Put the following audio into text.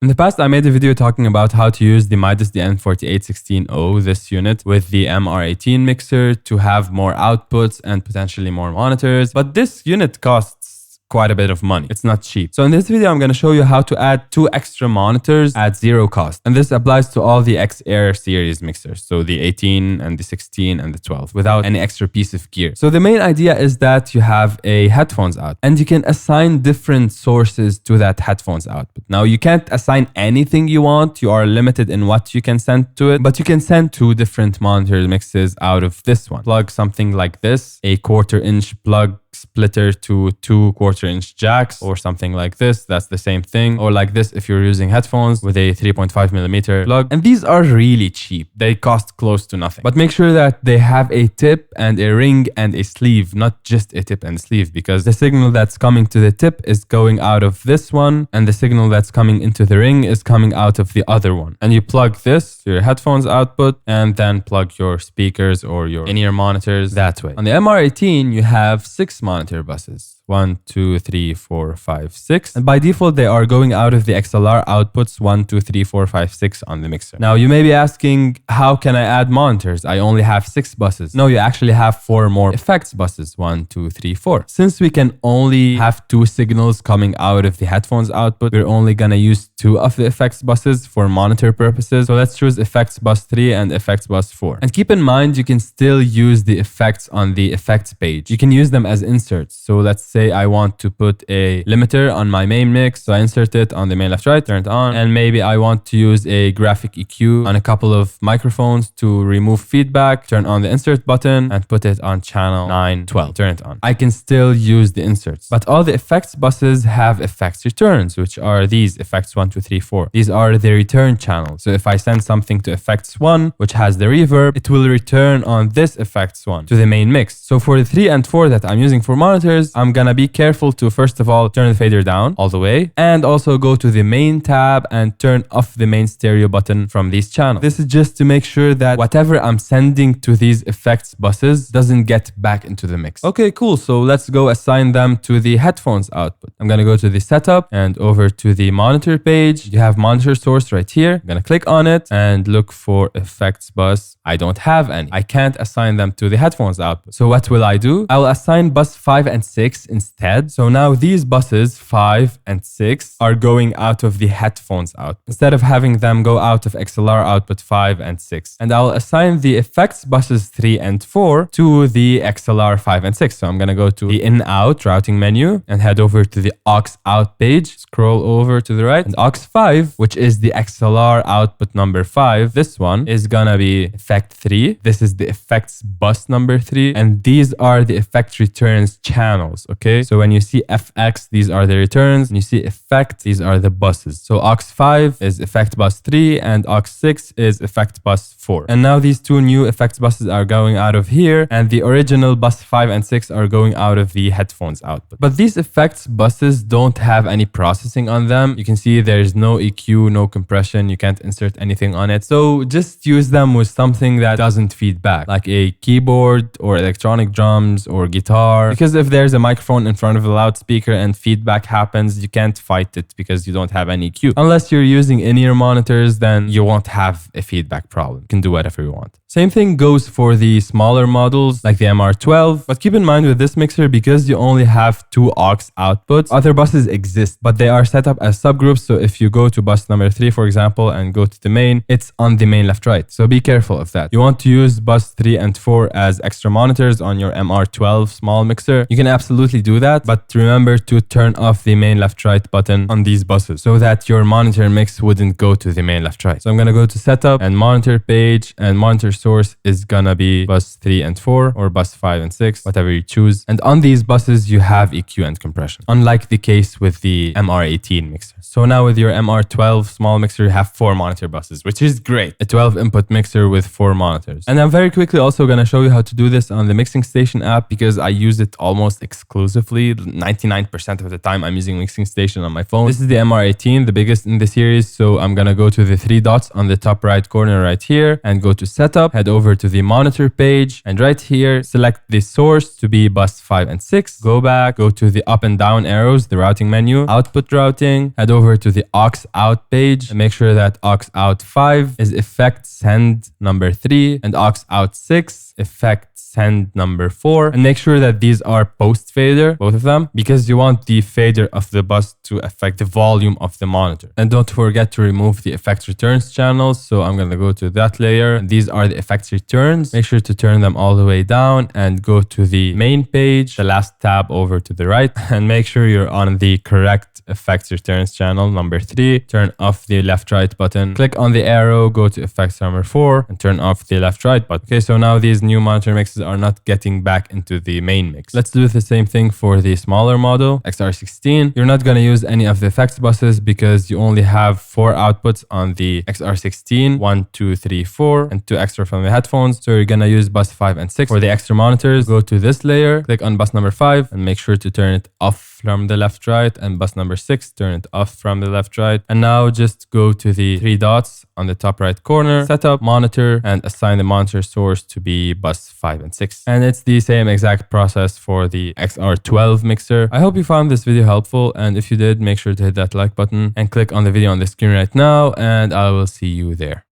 In the past, I made a video talking about how to use the Midas DN4816O, this unit, with the MR18 mixer to have more outputs and potentially more monitors. But this unit costs quite a bit of money. It's not cheap. So in this video, I'm going to show you how to add 2 extra monitors at zero cost. And this applies to all the XR series mixers. So the 18 and the 16 and the 12 without any extra piece of gear. So the main idea is that you have a headphones out and you can assign different sources to that headphones output. Now you can't assign anything you want. You are limited in what you can send to it, but you can send 2 different monitor mixes out of this one. Plug something like this, a 1/4 inch plug splitter to 2 1/4 inch jacks or something like this. That's the same thing. Or like this if you're using headphones with a 3.5mm plug. And these are really cheap. They cost close to nothing. But make sure that they have a tip and a ring and a sleeve, not just a tip and sleeve, because the signal that's coming to the tip is going out of this one and the signal that's coming into the ring is coming out of the other one. And you plug this to your headphones output and then plug your speakers or your in-ear monitors that way. On the MR18, you have 6 monitor buses. 1, 2, 3, 4, 5, 6. And by default, they are going out of the XLR outputs 1, 2, 3, 4, 5, 6 on the mixer. Now, you may be asking, how can I add monitors? I only have 6 buses. No, you actually have 4 more effects buses. 1, 2, 3, 4. Since we can only have 2 signals coming out of the headphones output, we're only gonna use 2 of the effects buses for monitor purposes. So let's choose effects bus 3 and effects bus 4. And keep in mind, you can still use the effects on the effects page. You can use them as inserts. So let's say I want to put a limiter on my main mix. So I insert it on the main left right, turn it on. And maybe I want to use a graphic EQ on a couple of microphones to remove feedback. Turn on the insert button and put it on channel 9, 12. Turn it on. I can still use the inserts. But all the effects buses have effects returns, which are these effects 1, 2, 3, 4. These are the return channels. So if I send something to effects 1, which has the reverb, it will return on this effects 1 to the main mix. So for the 3 and 4 that I'm using for monitors, I'm gonna be careful to first of all turn the fader down all the way and also go to the main tab and turn off the main stereo button from these channels. This is just to make sure that whatever I'm sending to these effects buses doesn't get back into the mix. Okay, cool. So let's go assign them to the headphones output. I'm gonna go to the setup and over to the monitor page. You have monitor source right here. I'm gonna click on it and look for effects bus. I don't have any. I can't assign them to the headphones output. So what will I do? I will assign bus 5 and 6 instead. So now these buses 5 and 6 are going out of the headphones out instead of having them go out of XLR output 5 and 6. And I'll assign the effects buses 3 and 4 to the XLR 5 and 6. So I'm going to go to the in-out routing menu and head over to the aux out page, scroll over to the right, and aux 5, which is the XLR output number 5. This one is going to be effect 3. This is the effects bus number 3. And these are the effect returns channels. Okay. So when you see FX, these are the returns. And you see effect, these are the buses. So aux 5 is effect bus 3 and aux 6 is effect bus 4. And now these 2 new effects buses are going out of here and the original bus 5 and 6 are going out of the headphones output. But these effects buses don't have any processing on them. You can see there's no EQ, no compression. You can't insert anything on it. So just use them with something that doesn't feed back, like a keyboard or electronic drums or guitar. Because if there's a microphone in front of a loudspeaker and feedback happens, you can't fight it because you don't have any EQ. Unless you're using in-ear monitors, then you won't have a feedback problem. You can do whatever you want. Same thing goes for the smaller models like the MR12. But keep in mind with this mixer, because you only have 2 aux outputs, other buses exist, but they are set up as subgroups. So if you go to bus number 3, for example, and go to the main, it's on the main left right. So be careful of that. You want to use bus 3 and 4 as extra monitors on your MR12 small mixer. You can absolutely do that, but remember to turn off the main left right button on these buses so that your monitor mix wouldn't go to the main left right. So I'm going to go to setup and monitor page, and monitor source is gonna be bus 3 and 4 or bus 5 and 6, whatever you choose. And on these buses, you have EQ and compression, unlike the case with the MR18 mixer. So now with your MR12 small mixer, you have 4 monitor buses, which is great. A 12 input mixer with 4 monitors. And I'm very quickly also gonna show you how to do this on the Mixing Station app because I use it almost exclusively exclusively. 99% of the time I'm using mixing station on my phone. This is the MR18, the biggest in the series. So I'm gonna go to the three dots on the top right corner right here and go to setup, head over to the monitor page, and right here select the source to be bus 5 and 6. Go back, go to the up and down arrows, the routing menu, output routing, head over to the aux out page and make sure that aux out 5 is effect send number 3 and aux out 6 effect send number 4, and make sure that these are post fader, both of them, because you want the fader of the bus to affect the volume of the monitor. And don't forget to remove the effects returns channels. So I'm going to go to that layer. These are the effects returns. Make sure to turn them all the way down and go to the main page, the last tab over to the right, and make sure you're on the correct effects returns channel number 3. Turn off the left right button, click on the arrow, go to effects number 4 and turn off the left right button. Okay, so now these new monitor mixes are not getting back into the main mix. Let's do the same thing for the smaller model, XR16. You're not going to use any of the effects buses because you only have 4 outputs on the XR16, 1, 2, 3, 4, and 2 extra from the headphones. So you're going to use bus 5 and 6. For the extra monitors, go to this layer, click on bus number 5 and make sure to turn it off from the left right, and bus number 6, turn it off from the left right. And now just go to the 3 dots on the top right corner, setup, monitor, and assign the monitor source to be bus 5 and 6. And it's the same exact process for the XR12 mixer. I hope you found this video helpful, and if you did, make sure to hit that like button and click on the video on the screen right now, and I will see you there.